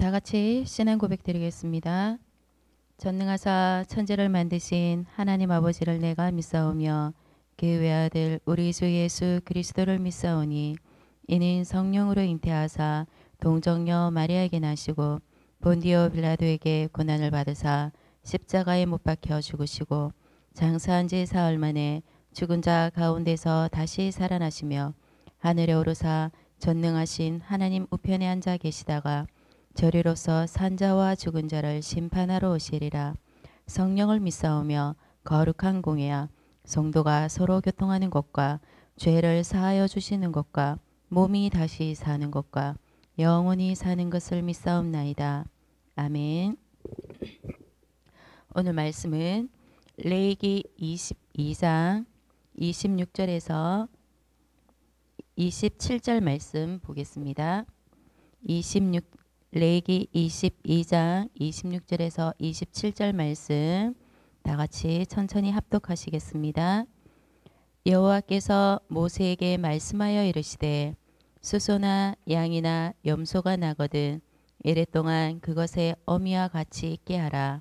다 같이 신앙 고백 드리겠습니다. 전능하사 천지를 만드신 하나님 아버지를 내가 믿사오며 그 외아들 우리 주 예수 그리스도를 믿사오니 이는 성령으로 잉태하사 동정녀 마리아에게 나시고 본디오 빌라도에게 고난을 받으사 십자가에 못 박혀 죽으시고 장사한 지 사흘 만에 죽은 자 가운데서 다시 살아나시며 하늘에 오르사 전능하신 하나님 우편에 앉아 계시다가 저리로서 산자와 죽은 자를 심판하러 오시리라. 성령을 믿사오며 거룩한 공회야 성도가 서로 교통하는 것과 죄를 사하여 주시는 것과 몸이 다시 사는 것과 영원히 사는 것을 믿사옵나이다. 아멘. 오늘 말씀은 레위기 22장 26절에서 27절 말씀 보겠습니다. 레위기 22장 26절에서 27절 말씀 다 같이 천천히 합독하시겠습니다. 여호와께서 모세에게 말씀하여 이르시되 수소나 양이나 염소가 나거든 이랫동안 그것의 어미와 같이 있게 하라.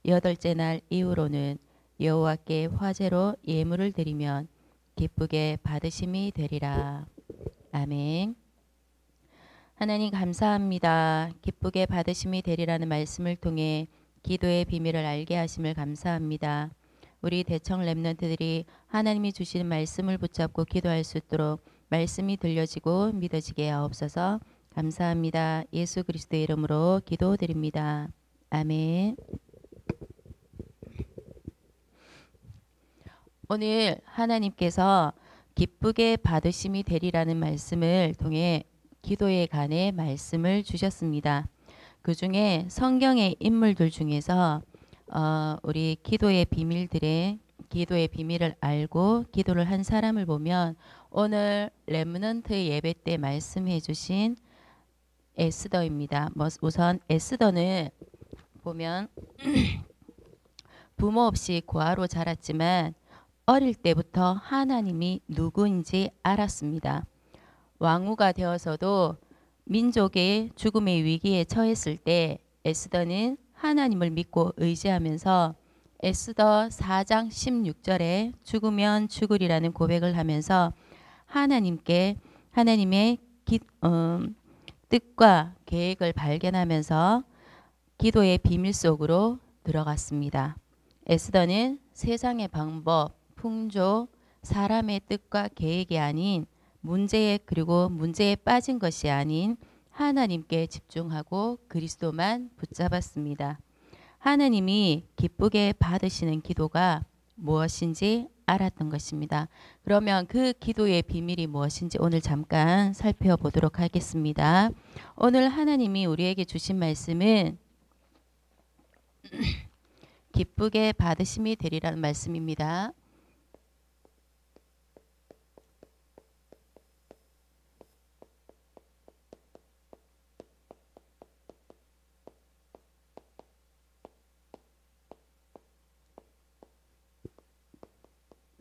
여덟째 날 이후로는 여호와께 화제로 예물을 드리면 기쁘게 받으심이 되리라. 아멘. 하나님 감사합니다. 기쁘게 받으심이 되리라는 말씀을 통해 기도의 비밀을 알게 하심을 감사합니다. 우리 대청 렘넌트들이 하나님이 주시는 말씀을 붙잡고 기도할 수 있도록 말씀이 들려지고 믿어지게 하옵소서. 감사합니다. 예수 그리스도의 이름으로 기도드립니다. 아멘. 오늘 하나님께서 기쁘게 받으심이 되리라는 말씀을 통해 기도에 관해 말씀을 주셨습니다. 그 중에 성경의 인물들 중에서 우리 기도의 비밀을 알고 기도를 한 사람을 보면 오늘 렘넌트 예배 때 말씀해 주신 에스더입니다. 우선 에스더는 보면 부모 없이 고아로 자랐지만 어릴 때부터 하나님이 누구인지 알았습니다. 왕후가 되어서도 민족의 죽음의 위기에 처했을 때 에스더는 하나님을 믿고 의지하면서 에스더 4장 16절에 죽으면 죽으리라는 고백을 하면서 하나님의 뜻과 계획을 발견하면서 기도의 비밀 속으로 들어갔습니다. 에스더는 세상의 방법, 풍조, 사람의 뜻과 계획이 아닌 문제에 빠진 것이 아닌 하나님께 집중하고 그리스도만 붙잡았습니다. 하나님이 기쁘게 받으시는 기도가 무엇인지 알았던 것입니다. 그러면 그 기도의 비밀이 무엇인지 오늘 잠깐 살펴보도록 하겠습니다. 오늘 하나님이 우리에게 주신 말씀은 기쁘게 받으심이 되리라는 말씀입니다.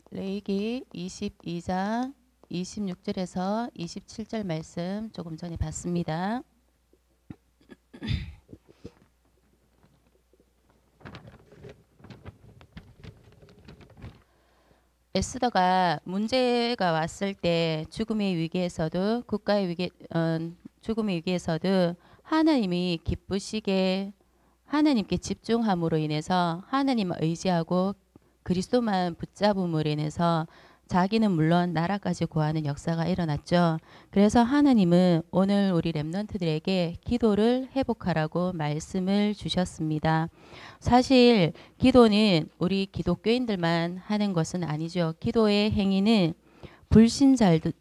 레위기 22장 26절에서 27절 말씀 조금 전에 봤습니다. 에스더가 문제가 왔을 때 죽음의 위기에서도 죽음의 위기에서도 하나님이 기쁘시게 하나님께 집중함으로 인해서 하나님을 의지하고 그리스도만 붙잡음으로 인해서 자기는 물론 나라까지 구하는 역사가 일어났죠. 그래서 하나님은 오늘 우리 렘넌트들에게 기도를 회복하라고 말씀을 주셨습니다. 사실 기도는 우리 기독교인들만 하는 것은 아니죠. 기도의 행위는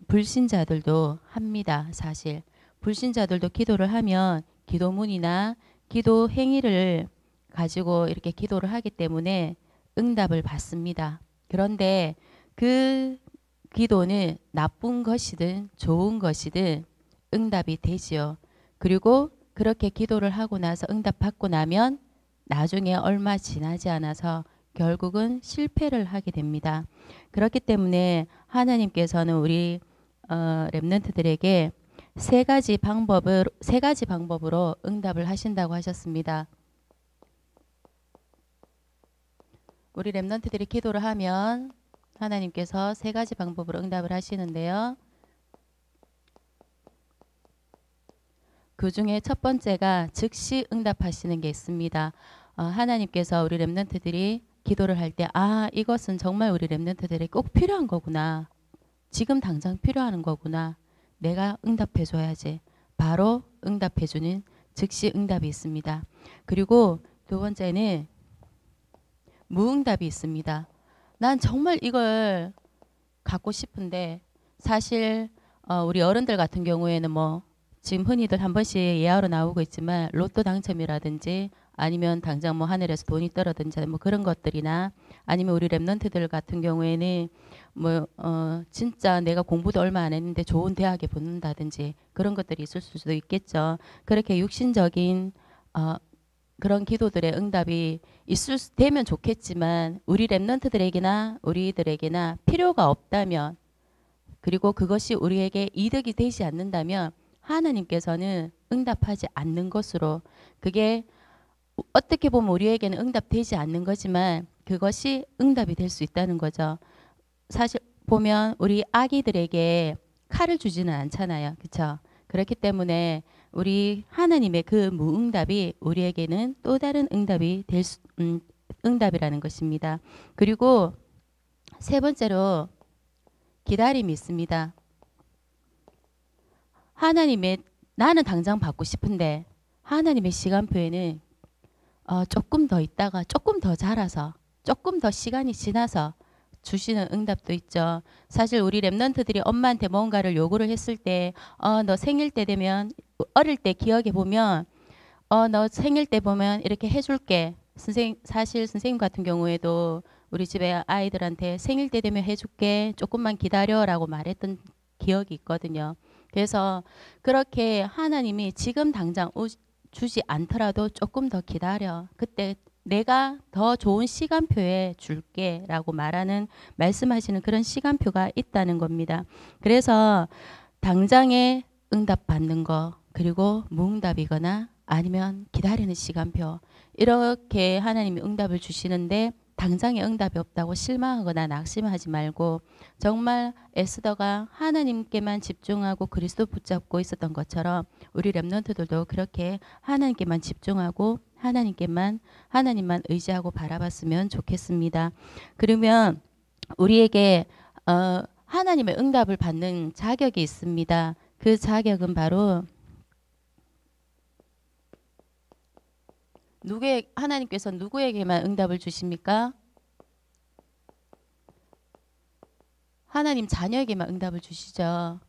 불신자들도 합니다. 사실 불신자들도 기도를 하면 기도문이나 기도 행위를 가지고 이렇게 기도를 하기 때문에 응답을 받습니다. 그런데 그 기도는 나쁜 것이든 좋은 것이든 응답이 되지요. 그리고 그렇게 기도를 하고 나서 응답받고 나면 나중에 얼마 지나지 않아서 결국은 실패를 하게 됩니다. 그렇기 때문에 하나님께서는 우리 렘넌트들에게 세 가지 방법으로 응답을 하신다고 하셨습니다. 우리 렘넌트들이 기도를 하면 하나님께서 세 가지 방법으로 응답을 하시는데요. 그 중에 첫 번째가 즉시 응답하시는 게 있습니다. 하나님께서 우리 렘넌트들이 기도를 할 때 이것은 정말 우리 렘넌트들이 꼭 필요한 거구나. 지금 당장 필요한 거구나. 내가 응답해 줘야지. 바로 응답해 주는 즉시 응답이 있습니다. 그리고 두 번째는 무응답이 있습니다. 난 정말 이걸 갖고 싶은데 사실 우리 어른들 같은 경우에는 뭐 지금 흔히들 한 번씩 예화로 나오고 있지만 로또 당첨이라든지 아니면 당장 뭐 하늘에서 돈이 떨어든지 뭐 그런 것들이나 아니면 우리 랩런트들 같은 경우에는 뭐 진짜 내가 공부도 얼마 안 했는데 좋은 대학에 붙는다든지 그런 것들이 있을 수도 있겠죠. 그렇게 육신적인 그런 기도들의 응답이 되면 좋겠지만 우리 랩런트들에게나 우리들에게나 필요가 없다면 그리고 그것이 우리에게 이득이 되지 않는다면 하나님께서는 응답하지 않는 것으로 그게 어떻게 보면 우리에게는 응답되지 않는 거지만 그것이 응답이 될 수 있다는 거죠. 사실 보면 우리 아기들에게 칼을 주지는 않잖아요. 그렇죠? 그렇기 때문에 우리 하나님의 그 무응답이 우리에게는 또 다른 응답이 응답이라는 것입니다. 그리고 세 번째로 기다림이 있습니다. 하나님의 나는 당장 받고 싶은데 하나님의 시간표에는 조금 더 있다가 조금 더 자라서 조금 더 시간이 지나서 주시는 응답도 있죠. 사실 우리 랩런트들이 엄마한테 뭔가를 요구를 했을 때 너 생일 때 되면 어릴 때 기억해 보면 너 생일 때 보면 이렇게 해줄게. 사실 선생님 같은 경우에도 우리 집에 아이들한테 생일 때 되면 해줄게. 조금만 기다려라고 말했던 기억이 있거든요. 그래서 그렇게 하나님이 지금 당장 주지 않더라도 조금 더 기다려. 그때 내가 더 좋은 시간표에 줄게 라고 말씀하시는 그런 시간표가 있다는 겁니다. 그래서 당장에 응답 받는 거 그리고 무응답이거나 아니면 기다리는 시간표 이렇게 하나님이 응답을 주시는데 당장에 응답이 없다고 실망하거나 낙심하지 말고 정말 에스더가 하나님께만 집중하고 그리스도 붙잡고 있었던 것처럼 우리 랩런트들도 그렇게 하나님께만 집중하고 하나님만 의지하고 바라봤으면 좋겠습니다. 그러면 우리에게 하나님의 응답을 받는 자격이 있습니다. 그 자격은 바로 하나님께서 누구에게만 응답을 주십니까? 하나님 자녀에게만 응답을 주시죠.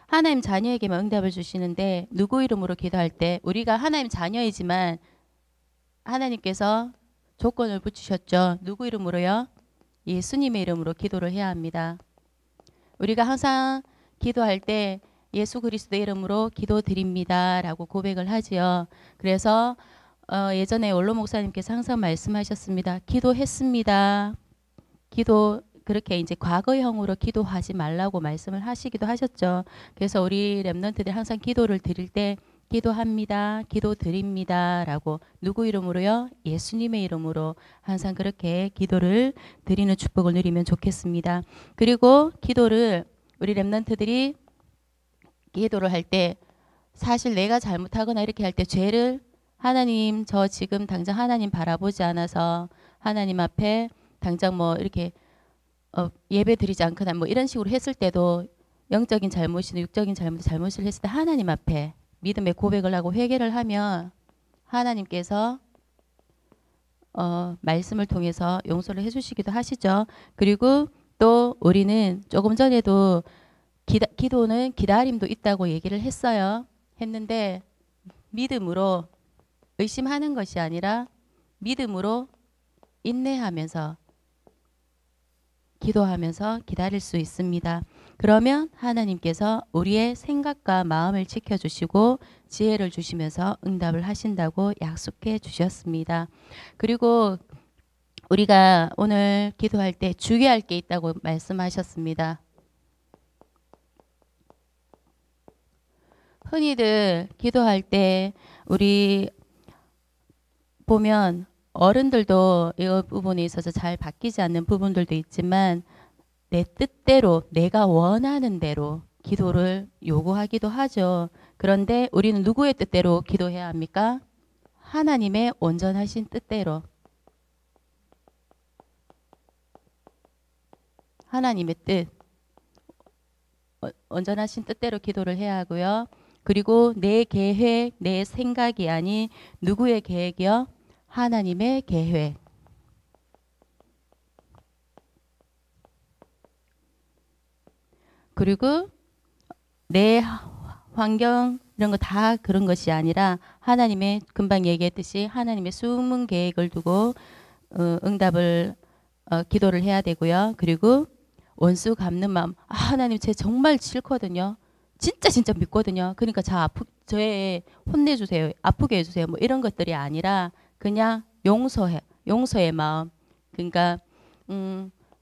하나님 자녀에게만 응답을 주시는데 누구 이름으로 기도할 때 우리가 하나님 자녀이지만 하나님께서 조건을 붙이셨죠. 누구 이름으로요? 예수님의 이름으로 기도를 해야 합니다. 우리가 항상 기도할 때 예수 그리스도의 이름으로 기도드립니다 라고 고백을 하지요. 그래서 예전에 원로 목사님께서 항상 말씀하셨습니다. 기도했습니다. 그렇게 이제 과거형으로 기도하지 말라고 말씀을 하시기도 하셨죠. 그래서 우리 랩런트들 항상 기도를 드릴 때 기도합니다. 기도드립니다 라고 누구 이름으로요? 예수님의 이름으로 항상 그렇게 기도를 드리는 축복을 누리면 좋겠습니다. 그리고 기도를 우리 랩런트들이 기도를 할 때 사실 내가 잘못하거나 이렇게 할 때 죄를 하나님 저 지금 당장 하나님 바라보지 않아서 하나님 앞에 당장 뭐 이렇게 예배 드리지 않거나 뭐 이런 식으로 했을 때도 영적인 잘못이나 육적인 잘못을 했을 때 하나님 앞에 믿음의 고백을 하고 회개를 하면 하나님께서 말씀을 통해서 용서를 해주시기도 하시죠. 그리고 또 우리는 조금 전에도 기도는 기다림도 있다고 얘기를 했는데 믿음으로 의심하는 것이 아니라 믿음으로 인내하면서 기도하면서 기다릴 수 있습니다. 그러면 하나님께서 우리의 생각과 마음을 지켜주시고 지혜를 주시면서 응답을 하신다고 약속해 주셨습니다. 그리고 우리가 오늘 기도할 때 주의할 게 있다고 말씀하셨습니다. 흔히들 기도할 때 우리 보면 어른들도 이 부분에 있어서 잘 바뀌지 않는 부분들도 있지만 내 뜻대로 내가 원하는 대로 기도를 요구하기도 하죠. 그런데 우리는 누구의 뜻대로 기도해야 합니까? 하나님의 온전하신 뜻대로. 하나님의 뜻. 온전하신 뜻대로 기도를 해야 하고요. 그리고 내 계획, 내 생각이 아닌 누구의 계획이요? 하나님의 계획. 그리고 내 환경 이런 거 다 그런 것이 아니라 하나님의 금방 얘기했듯이 하나님의 숨은 계획을 두고 응답을 기도를 해야 되고요. 그리고 원수 갚는 마음. 하나님 제 정말 싫거든요. 진짜 믿거든요. 그러니까 저의 혼내주세요. 아프게 해주세요. 뭐 이런 것들이 아니라 그냥 용서의 마음. 그러니까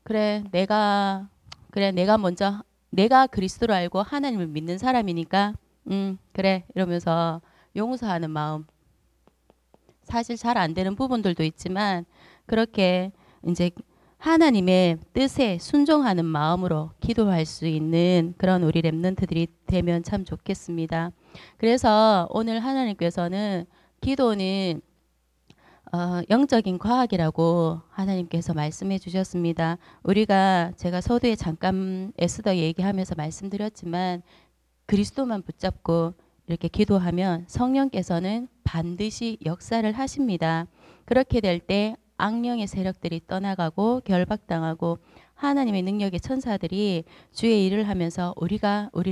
그래 내가 먼저 내가 그리스도를 알고 하나님을 믿는 사람이니까 그래 이러면서 용서하는 마음. 사실 잘 안 되는 부분들도 있지만 그렇게 이제 하나님의 뜻에 순종하는 마음으로 기도할 수 있는 그런 우리 렘넌트들이 되면 참 좋겠습니다. 그래서 오늘 하나님께서는 기도는 영적인 과학이라고 하나님께서 말씀해 주셨습니다. 제가 서두에 잠깐 에스더 얘기하면서 말씀드렸지만 그리스도만 붙잡고 이렇게 기도하면 성령께서는 반드시 역사를 하십니다. 그렇게 될 때 악령의 세력들이 떠나가고 결박당하고 하나님의 능력의 천사들이 주의 일을 하면서 우리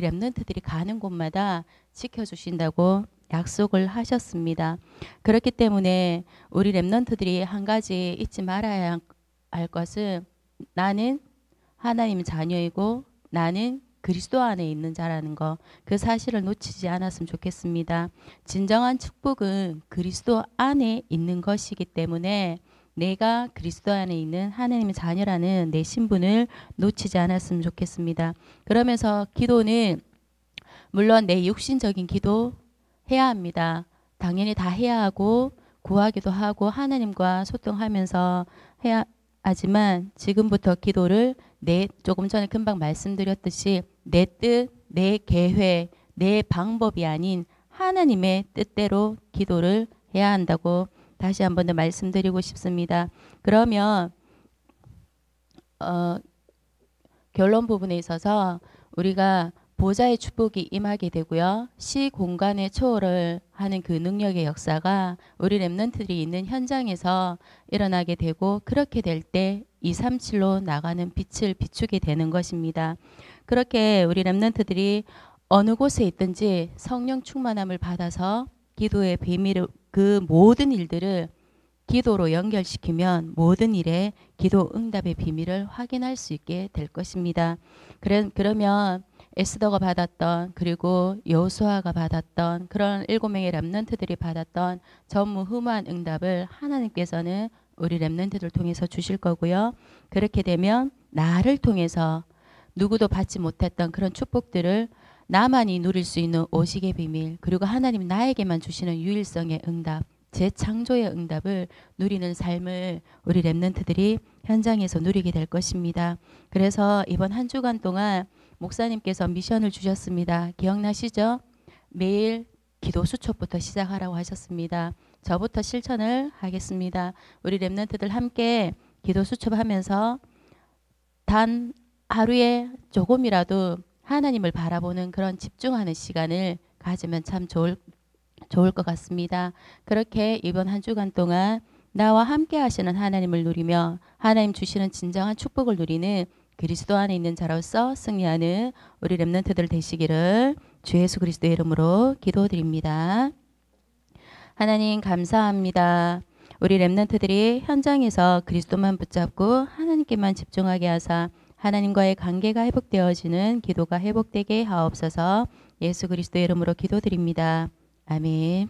렘넌트들이 가는 곳마다 지켜주신다고 약속을 하셨습니다. 그렇기 때문에 우리 렘넌트들이 한 가지 잊지 말아야 할 것은 나는 하나님의 자녀이고 나는 그리스도 안에 있는 자라는 거, 그 사실을 놓치지 않았으면 좋겠습니다. 진정한 축복은 그리스도 안에 있는 것이기 때문에 내가 그리스도 안에 있는 하나님의 자녀라는 내 신분을 놓치지 않았으면 좋겠습니다. 그러면서 기도는 물론 내 육신적인 기도 해야 합니다. 당연히 다 해야 하고 구하기도 하고 하나님과 소통하면서 해야 하지만 지금부터 기도를 조금 전에 금방 말씀드렸듯이 내 뜻, 내 계획, 내 방법이 아닌 하나님의 뜻대로 기도를 해야 한다고 다시 한 번 더 말씀드리고 싶습니다. 그러면 결론 부분에 있어서 우리가 보좌의 축복이 임하게 되고요. 시공간의 초월을 하는 그 능력의 역사가 우리 렘넌트들이 있는 현장에서 일어나게 되고 그렇게 될 때 237로 나가는 빛을 비추게 되는 것입니다. 그렇게 우리 렘넌트들이 어느 곳에 있든지 성령 충만함을 받아서 기도의 비밀을 그 모든 일들을 기도로 연결시키면 모든 일에 기도 응답의 비밀을 확인할 수 있게 될 것입니다. 그러면 에스더가 받았던 그리고 여호수아가 받았던 그런 7명의 렘넌트들이 받았던 전무후무한 응답을 하나님께서는 우리 렘넌트들 통해서 주실 거고요. 그렇게 되면 나를 통해서 누구도 받지 못했던 그런 축복들을 나만이 누릴 수 있는 오직의 비밀 그리고 하나님 나에게만 주시는 유일성의 응답 재창조의 응답을 누리는 삶을 우리 렘넌트들이 현장에서 누리게 될 것입니다. 그래서 이번 한 주간 동안 목사님께서 미션을 주셨습니다. 기억나시죠? 매일 기도 수첩부터 시작하라고 하셨습니다. 저부터 실천을 하겠습니다. 우리 렘넌트들 함께 기도 수첩하면서 단 하루에 조금이라도 하나님을 바라보는 그런 집중하는 시간을 가지면 참 좋을 것 같습니다. 그렇게 이번 한 주간 동안 나와 함께 하시는 하나님을 누리며 하나님 주시는 진정한 축복을 누리는 그리스도 안에 있는 자로서 승리하는 우리 렘넌트들 되시기를 주 예수 그리스도의 이름으로 기도드립니다. 하나님 감사합니다. 우리 렘넌트들이 현장에서 그리스도만 붙잡고 하나님께만 집중하게 하사 하나님과의 관계가 회복되어지는 기도가 회복되게 하옵소서. 예수 그리스도의 이름으로 기도드립니다. 아멘.